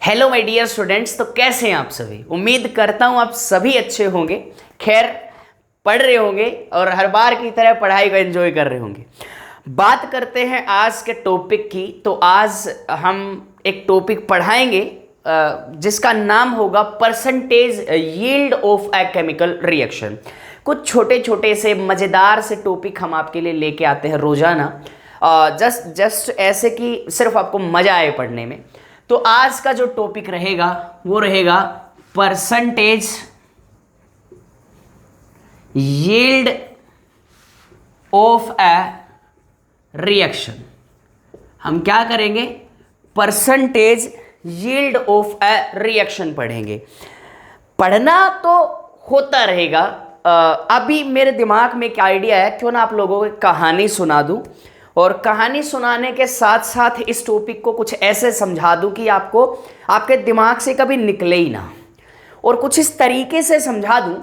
Hello my dear students. तो कैसे हैं आप सभी? उम्मीद करता हूं आप सभी अच्छे होंगे, खैर पढ़ रहे होंगे और हर बार की तरह पढ़ाई को एंजॉय कर रहे होंगे। बात करते हैं आज के टॉपिक की। तो आज हम एक टॉपिक पढ़ाएंगे जिसका नाम होगा percentage yield of a chemical reaction. कुछ छोटे छोटे से मज़ेदार से टॉपिक हम आपके लिए लेके आते हैं रोज़ाना, जस्ट ऐसे कि सिर्फ आपको मज़ा आए पढ़ने में। तो आज का जो टॉपिक रहेगा वो रहेगा percentage yield of A reaction. हम क्या करेंगे? Percentage yield of A reaction पढ़ेंगे। पढ़ना तो होता रहेगा। अभी मेरे दिमाग में एक आइडिया है, क्यों ना आप लोगों को कहानी सुना दूं, और कहानी सुनाने के साथ साथ इस टॉपिक को कुछ ऐसे समझा दूं कि आपको आपके दिमाग से कभी निकले ही ना, और कुछ इस तरीके से समझा दूं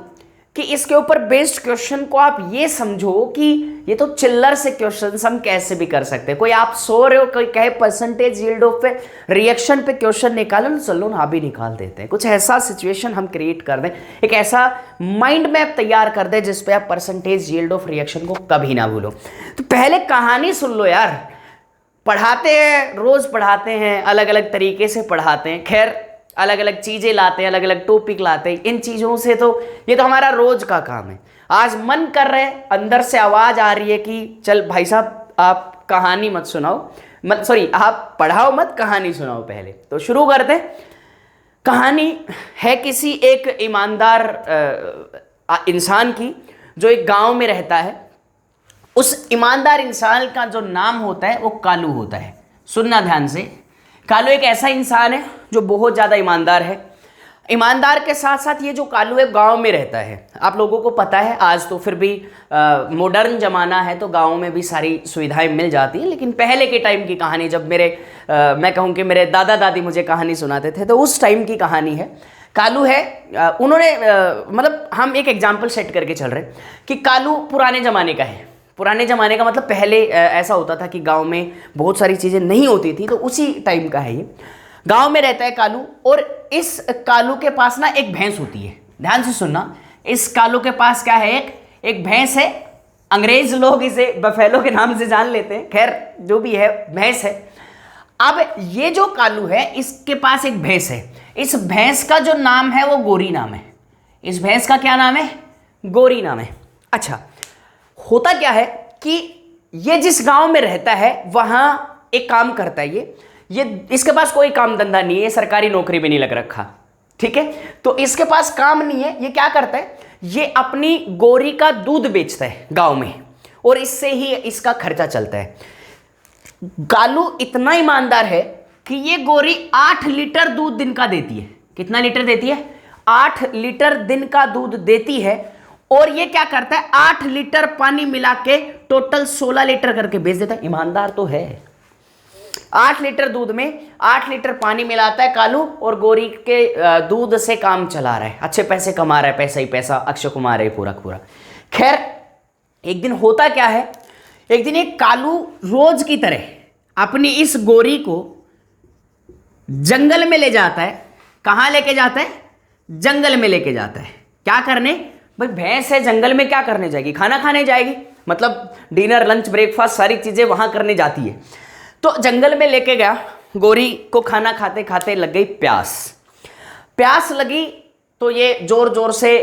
कि इसके ऊपर बेस्ड क्वेश्चन को आप ये समझो कि ये तो चिल्लर से क्वेश्चंस हम कैसे भी कर सकते हैं। कोई आप सो रहे हो, कोई कहे परसेंटेज यील्ड ऑफ पे रिएक्शन पे क्वेश्चन निकालो ना, चलो ना अभी निकाल देते हैं। कुछ ऐसा सिचुएशन हम क्रिएट कर दें, एक ऐसा माइंड मैप तैयार कर दें जिसपे आप परसेंटेज यील्ड ऑफ रिएक्शन को कभी ना भूलो। तो पहले कहानी सुन लो यार। पढ़ाते हैं, रोज पढ़ाते हैं, अलग अलग तरीके से पढ़ाते हैं, खैर अलग अलग चीज़ें लाते हैं, अलग अलग टॉपिक लाते हैं। इन चीज़ों से तो ये तो हमारा रोज का काम है। आज मन कर रहा है, अंदर से आवाज़ आ रही है कि चल भाई साहब आप कहानी मत सुनाओ, मत सॉरी आप पढ़ाओ मत, कहानी सुनाओ पहले। तो शुरू करते। कहानी है किसी एक ईमानदार इंसान की जो एक गांव में रहता है। उस ईमानदार इंसान का जो नाम होता है वो कालू होता है। सुनना ध्यान से। कालू एक ऐसा इंसान है जो बहुत ज़्यादा ईमानदार है। ईमानदार के साथ साथ ये जो कालू है गांव में रहता है। आप लोगों को पता है आज तो फिर भी मॉडर्न ज़माना है तो गांव में भी सारी सुविधाएं मिल जाती हैं, लेकिन पहले के टाइम की कहानी, जब मैं कहूँ कि मेरे दादा दादी मुझे कहानी सुनाते थे, तो उस टाइम की कहानी है। कालू है, उन्होंने मतलब हम एक एग्जाम्पल सेट करके चल रहे हैं कि कालू पुराने ज़माने का है। पुराने ज़माने का मतलब पहले ऐसा होता था कि गांव में बहुत सारी चीज़ें नहीं होती थी, तो उसी टाइम का है ये। गांव में रहता है कालू, और इस कालू के पास ना एक भैंस होती है। ध्यान से सुनना। इस कालू के पास क्या है? एक भैंस है। अंग्रेज लोग इसे बफेलो के नाम से जान लेते हैं, खैर जो भी है, भैंस है। अब ये जो कालू है इसके पास एक भैंस है। इस भैंस का जो नाम है वो गोरी नाम है। इस भैंस का क्या नाम है? गोरी नाम है। अच्छा, होता क्या है कि ये जिस गांव में रहता है वहां एक काम करता है। ये इसके पास कोई काम धंधा नहीं है, सरकारी नौकरी भी नहीं लग रखा, ठीक है। तो इसके पास काम नहीं है। ये क्या करता है? ये अपनी गोरी का दूध बेचता है गांव में, और इससे ही इसका खर्चा चलता है। कालू इतना ईमानदार है कि ये गोरी 8 लीटर दूध दिन का देती है। कितना लीटर देती है? 8 लीटर दिन का दूध देती है। और ये क्या करता है? 8 लीटर पानी मिला के टोटल 16 लीटर करके बेच देता है। ईमानदार तो है। 8 लीटर दूध में 8 लीटर पानी मिलाता है कालू, और गोरी के दूध से काम चला रहा है, अच्छे पैसे कमा रहा है, पैसा ही पैसा, अक्षय कुमार है पूरा पूरा। खैर एक दिन होता क्या है, एक दिन एक कालू रोज की तरह अपनी इस गोरी को जंगल में ले जाता है। कहाँ लेके जाता है? जंगल में लेके जाता है। क्या करने? भाई भैंस है, जंगल में क्या करने जाएगी? खाना खाने जाएगी, मतलब डिनर लंच ब्रेकफास्ट सारी चीजें वहां करने जाती है। तो जंगल में लेके गया, गोरी को खाना खाते खाते लग गई प्यास लगी, तो ये जोर जोर से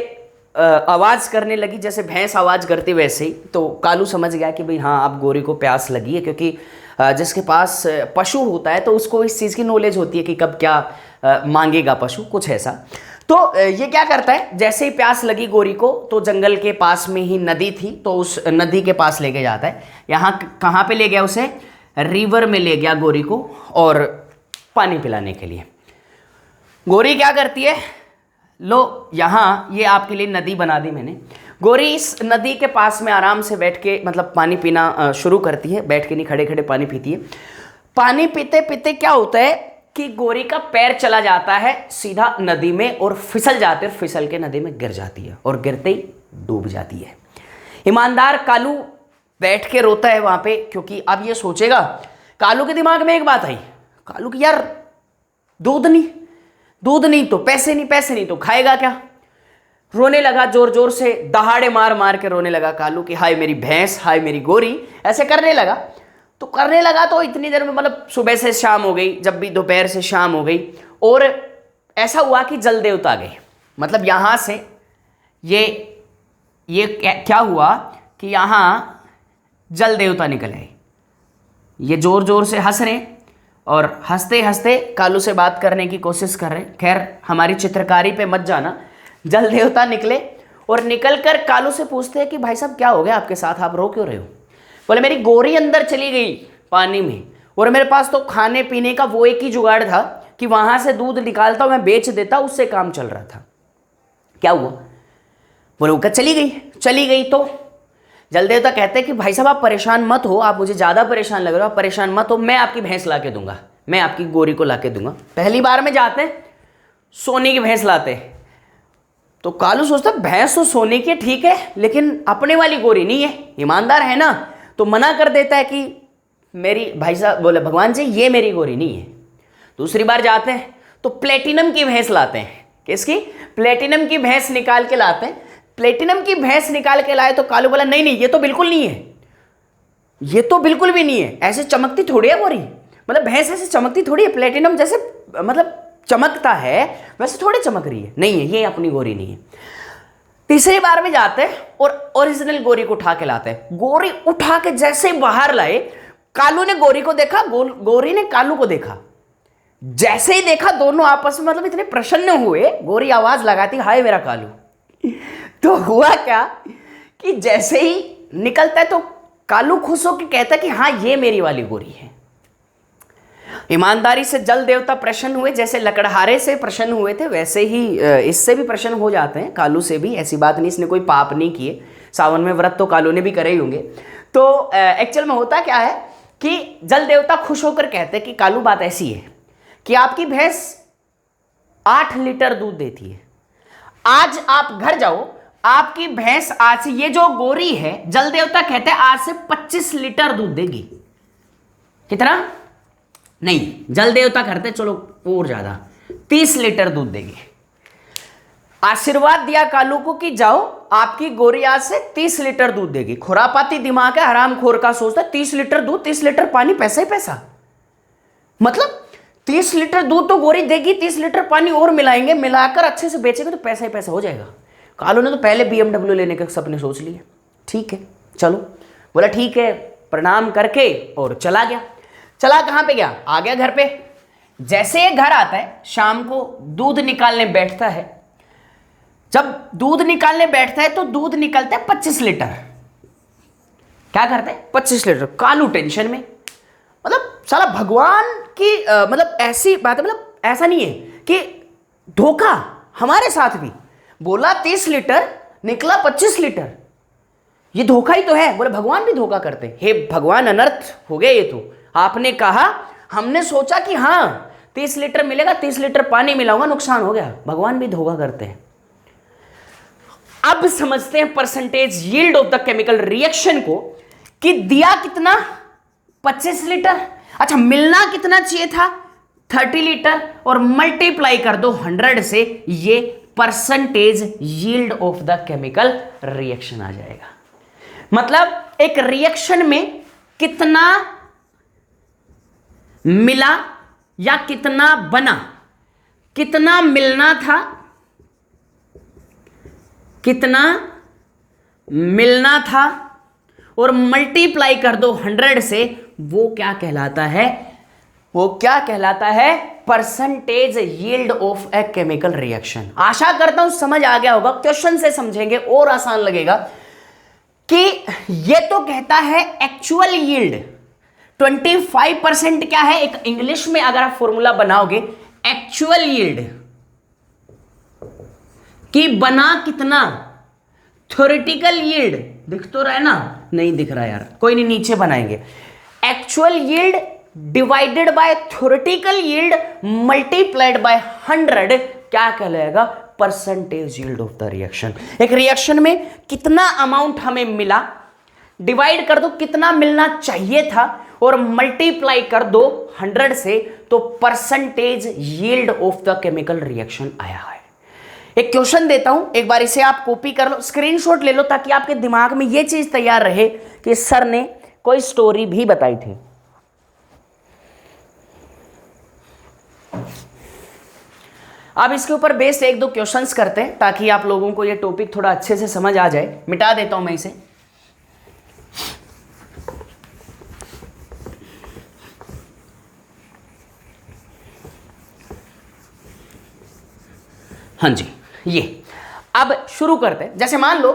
आवाज करने लगी, जैसे भैंस आवाज करती वैसे ही। तो कालू समझ गया कि भाई हाँ अब गोरी को प्यास लगी है, क्योंकि जिसके पास पशु होता है तो उसको इस चीज़ की नॉलेज होती है कि कब क्या मांगेगा पशु, कुछ ऐसा। तो ये क्या करता है, जैसे ही प्यास लगी गोरी को, तो जंगल के पास में ही नदी थी, तो उस नदी के पास लेके जाता है। यहाँ कहाँ पे ले गया उसे? रिवर में ले गया गोरी को, और पानी पिलाने के लिए। गोरी क्या करती है? लो यहाँ ये आपके लिए नदी बना दी मैंने। गोरी इस नदी के पास में आराम से बैठ के मतलब पानी पीना शुरू करती है। बैठ के नहीं, खड़े खड़े पानी पीती है। पानी पीते पीते क्या होता है कि गोरी का पैर चला जाता है सीधा नदी में, और फिसल जाते हैं, फिसल के नदी में गिर जाती है, और गिरते ही डूब जाती है। ईमानदार कालू बैठ के रोता है वहां पे, क्योंकि अब ये सोचेगा, कालू के दिमाग में एक बात आई, कालू की यार दूध नहीं, दूध नहीं तो पैसे नहीं, पैसे नहीं तो खाएगा क्या। रोने लगा जोर जोर से, दहाड़े मार मार के रोने लगा कालू कि हाय मेरी भैंस, हाय मेरी गोरी, ऐसे करने लगा। तो इतनी देर में मतलब सुबह से शाम हो गई, जब भी दोपहर से शाम हो गई, और ऐसा हुआ कि जल देवता गए। मतलब यहाँ से ये क्या हुआ कि यहाँ जल देवता निकल आए। ये जोर जोर से हंस रहे और हंसते हंसते कालू से बात करने की कोशिश कर रहे। खैर हमारी चित्रकारी पे मत जाना। जल देवता निकले और निकल कर कालू से पूछते हैं कि भाई साहब क्या हो गया आपके साथ, आप रो क्यों रहे हो। बोले मेरी गोरी अंदर चली गई पानी में, और मेरे पास तो खाने पीने का वो एक ही जुगाड़ था कि वहां से दूध निकालता मैं बेच देता, उससे काम चल रहा था। क्या हुआ। बोले वो चली गई। तो जलदेवता कहते हैं कि भाई साहब आप परेशान मत हो, आप मुझे ज़्यादा परेशान लग रहे हो, आप परेशान मत हो, मैं आपकी भैंस ला के दूंगा, मैं आपकी गोरी को ला के दूंगा। पहली बार में जाते हैं सोने की भैंस लाते, तो कालू सोचता भैंस तो सोने की ठीक है, लेकिन अपने वाली गोरी नहीं है, ईमानदार है ना, तो मना कर देता है कि मेरी भाई साहब, बोले भगवान जी ये मेरी गोरी नहीं है। दूसरी बार जाते हैं तो प्लेटिनम की भैंस लाते हैं। किसकी। प्लेटिनम की भैंस निकाल के लाते हैं। प्लेटिनम की भैंस निकाल के लाए तो कालू बोला नहीं ये तो बिल्कुल नहीं है, ये तो बिल्कुल भी नहीं है, ऐसे चमकती थोड़ी है गोरी, मतलब भैंस ऐसे चमकती थोड़ी है, प्लेटिनम जैसे मतलब चमकता है वैसे थोड़ी चमक रही है, नहीं है ये अपनी गोरी नहीं है। तीसरी बार में जाते हैं और ओरिजिनल गोरी को उठा के लाते हैं। गोरी उठा के जैसे बाहर लाए, कालू ने गोरी को देखा, गोरी ने कालू को देखा। जैसे ही देखा दोनों आपस में मतलब इतने प्रसन्न हुए, गोरी आवाज लगाती हाय मेरा कालू। तो हुआ क्या कि जैसे ही निकलता है तो कालू खुश होकर कहता है कि हाँ ये मेरी वाली गोरी है। ईमानदारी से जल देवता प्रसन्न हुए, जैसे लकड़हारे से प्रसन्न हुए थे वैसे ही इससे भी प्रसन्न हो जाते हैं, कालू से भी। ऐसी बात नहीं, इसने कोई पाप नहीं किए, सावन में व्रत तो कालू ने भी करे ही होंगे। तो एक्चुअल में होता क्या है कि जल देवता खुश होकर कहते हैं कि कालू बात ऐसी है कि आपकी भैंस 8 लीटर दूध देती है, आज आप घर जाओ, आपकी भैंस आज से, ये जो गोरी है जल देवता कहते हैं आज से 25 लीटर दूध देगी। कितना नहीं, जल देवता करते चलो और ज्यादा, 30 लीटर दूध देगी। आशीर्वाद दिया कालू को कि जाओ आपकी गोरी आज से 30 लीटर दूध देगी। खुरापाती दिमाग है हरामखोर का, सोचता 30 लीटर दूध, 30 लीटर पानी, पैसा ही पैसा। मतलब 30 लीटर दूध तो गोरी देगी, 30 लीटर पानी और मिलाएंगे, मिलाकर अच्छे से बेचेंगे तो पैसा ही पैसा हो जाएगा। कालू ने तो पहले BMW लेने के सपने सोच लिए। ठीक है चलो, बोला ठीक है, प्रणाम करके और चला गया। चला कहाँ पे गया, आ गया घर पे। जैसे ये घर आता है शाम को दूध निकालने बैठता है। जब दूध निकालने बैठता है तो दूध निकलता है 25 लीटर। क्या करते हैं 25 लीटर। कालू टेंशन में, मतलब साला भगवान की मतलब ऐसी बात है, मतलब ऐसा नहीं है कि धोखा हमारे साथ भी। बोला 30 लीटर निकला 25 लीटर, ये धोखा ही तो है। बोले भगवान भी धोखा करते हैं। हे भगवान अनर्थ हो गए ये तो, आपने कहा, हमने सोचा कि हाँ 30 लीटर मिलेगा, 30 लीटर पानी मिलाऊंगा, नुकसान हो गया। भगवान भी धोखा करते हैं। अब समझते हैं percentage yield of the chemical reaction को, कि दिया कितना 25 लीटर, अच्छा मिलना कितना चाहिए था 30 लीटर, और मल्टीप्लाई कर दो 100 से, ये percentage yield of the chemical reaction आ जाएगा। मतलब एक रिएक्शन में कितना मिला या कितना बना, कितना मिलना था, कितना मिलना था, और मल्टीप्लाई कर दो 100 से, वो क्या कहलाता है, वो क्या कहलाता है percentage yield of a chemical reaction. आशा करता हूं समझ आ गया होगा, क्वेश्चन से समझेंगे और आसान लगेगा। कि ये तो कहता है एक्चुअल यील्ड 25% क्या है, एक इंग्लिश में अगर आप फॉर्मूला बनाओगे एक्चुअल यील्ड कि बना कितना, थ्योरेटिकल यील्ड दिख तो रहा है ना, नहीं दिख रहा यार, कोई नहीं नीचे बनाएंगे। Actual yield divided by theoretical yield multiplied by 100 क्या कहलाएगा percentage yield of the reaction. एक रिएक्शन में कितना अमाउंट हमें मिला, डिवाइड कर दो कितना मिलना चाहिए था, और मल्टीप्लाई कर दो 100 से, तो percentage yield of the chemical reaction आया है। एक क्वेश्चन देता हूं, एक बार इसे आप कॉपी कर लो, स्क्रीनशॉट ले लो, ताकि आपके दिमाग में यह चीज तैयार रहे कि सर ने कोई स्टोरी भी बताई थी। अब इसके ऊपर बेस्ड एक दो क्वेश्चंस करते हैं ताकि आप लोगों को ये टॉपिक थोड़ा अच्छे से समझ आ जाए। मिटा देता हूं मैं इसे। हाँ जी, ये अब शुरू करते हैं। जैसे मान लो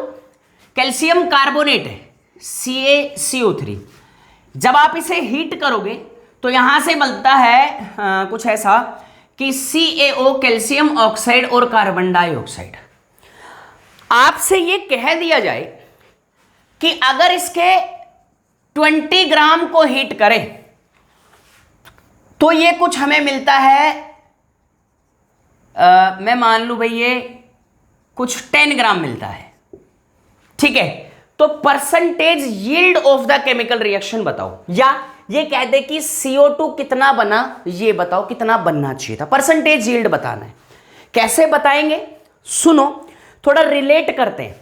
कैल्शियम कार्बोनेट है CaCO3, जब आप इसे हीट करोगे तो यहां से बनता है कुछ ऐसा कि CaO कैल्शियम ऑक्साइड और कार्बन डाइऑक्साइड। आपसे ये कह दिया जाए कि अगर इसके 20 ग्राम को हीट करें तो ये कुछ हमें मिलता है, मैं मान लूं भाई ये कुछ 10 ग्राम मिलता है, ठीक है। तो percentage yield of the chemical reaction बताओ, या ये कह दे कि CO2 कितना बना, ये बताओ कितना बनना चाहिए था। परसेंटेज यील्ड बताना है। कैसे बताएंगे, सुनो, थोड़ा रिलेट करते हैं।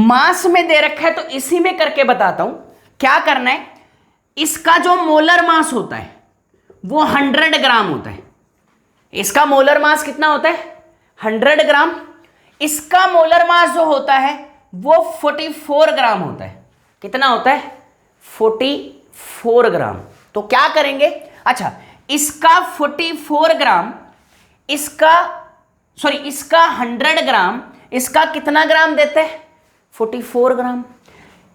मास में दे रखा है तो इसी में करके बताता हूं। क्या करना है, इसका जो मोलर मास होता है वो 100 ग्राम होता है। इसका मोलर मास कितना होता है, 100 ग्राम। इसका मोलर मास जो होता है वो 44 ग्राम होता है। कितना होता है, 44 ग्राम। तो क्या करेंगे, अच्छा इसका 44 ग्राम, इसका 100 ग्राम, इसका कितना ग्राम देते हैं, 44 ग्राम।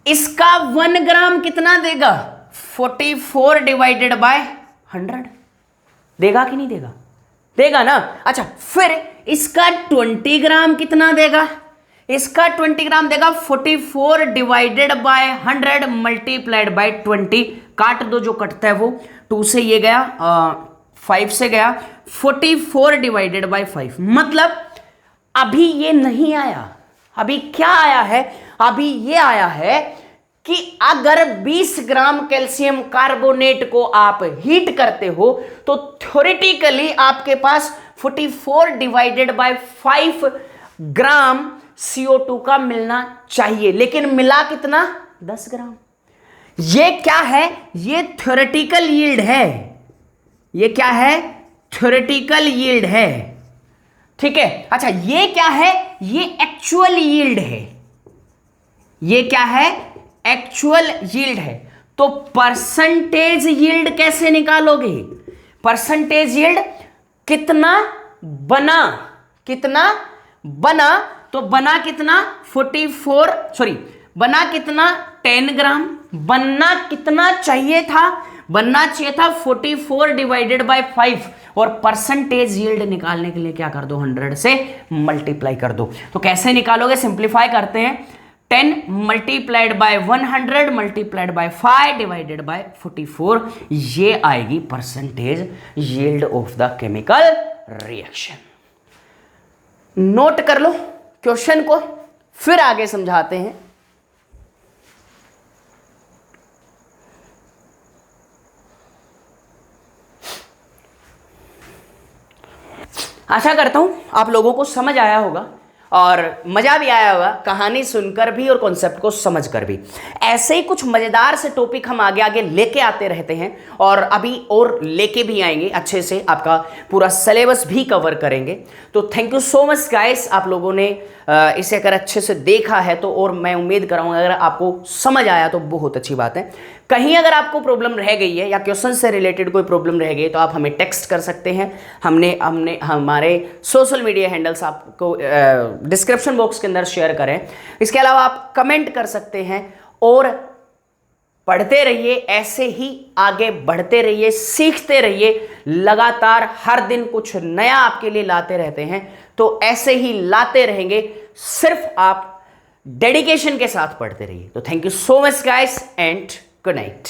इसका 1 ग्राम कितना देगा, 44 डिवाइडेड बाय 100। देगा कि नहीं देगा, देगा ना। अच्छा फिर इसका 20 ग्राम कितना देगा, इसका 20 ग्राम देगा 44 डिवाइडेड बाय 100 मल्टीप्लाइड बाय 20। काट दो, जो कटता है वो 2 से ये गया 5 से गया, 44 डिवाइडेड बाय 5। मतलब अभी ये नहीं आया, अभी क्या आया है, अभी ये आया है कि अगर 20 ग्राम कैल्शियम कार्बोनेट को आप हीट करते हो तो थ्योरेटिकली आपके पास 44 डिवाइडेड बाय 5 ग्राम CO2 का मिलना चाहिए, लेकिन मिला कितना, 10 ग्राम। ये क्या है, ये थ्योरेटिकल यील्ड है। ये क्या है, थ्योरेटिकल यील्ड है, ठीक है। अच्छा ये क्या है, ये एक्चुअल यील्ड है। ये क्या है, एक्चुअल यील्ड है। तो परसेंटेज यील्ड कैसे निकालोगे, परसेंटेज यील्ड कितना बना, कितना बना, तो बना कितना बना कितना 10 ग्राम। बनना कितना चाहिए था, बनना चाहिए था 44 डिवाइडेड बाय 5। और परसेंटेज यील्ड निकालने के लिए क्या कर दो, 100 से मल्टीप्लाई कर दो। तो कैसे निकालोगे, सिंप्लीफाई करते हैं। 10 multiplied by 100 multiplied by 5 divided by 44, ये आएगी percentage yield of the chemical reaction. Note कर लो क्वेश्चन को, फिर आगे समझाते हैं। आशा करता हूं आप लोगों को समझ आया होगा और मजा भी आया होगा, कहानी सुनकर भी और कॉन्सेप्ट को समझकर भी। ऐसे ही कुछ मजेदार से टॉपिक हम आगे आगे लेके आते रहते हैं और अभी और लेके भी आएंगे, अच्छे से आपका पूरा सिलेबस भी कवर करेंगे। तो thank you so much guys, आप लोगों ने इसे अगर अच्छे से देखा है तो, और मैं उम्मीद कर रहा हूँ अगर आपको समझ आया तो बहुत अच्छी बात है। कहीं अगर आपको प्रॉब्लम रह गई है या क्वेश्चन से रिलेटेड कोई प्रॉब्लम रह गई तो आप हमें टेक्स्ट कर सकते हैं। हमने हमारे सोशल मीडिया हैंडल्स आपको डिस्क्रिप्शन बॉक्स के अंदर शेयर करें। इसके अलावा आप कमेंट कर सकते हैं और पढ़ते रहिए, ऐसे ही आगे बढ़ते रहिए, सीखते रहिए। लगातार हर दिन कुछ नया आपके लिए लाते रहते हैं, तो ऐसे ही लाते रहेंगे, सिर्फ आप डेडिकेशन के साथ पढ़ते रहिए। तो thank you so much guys and good night.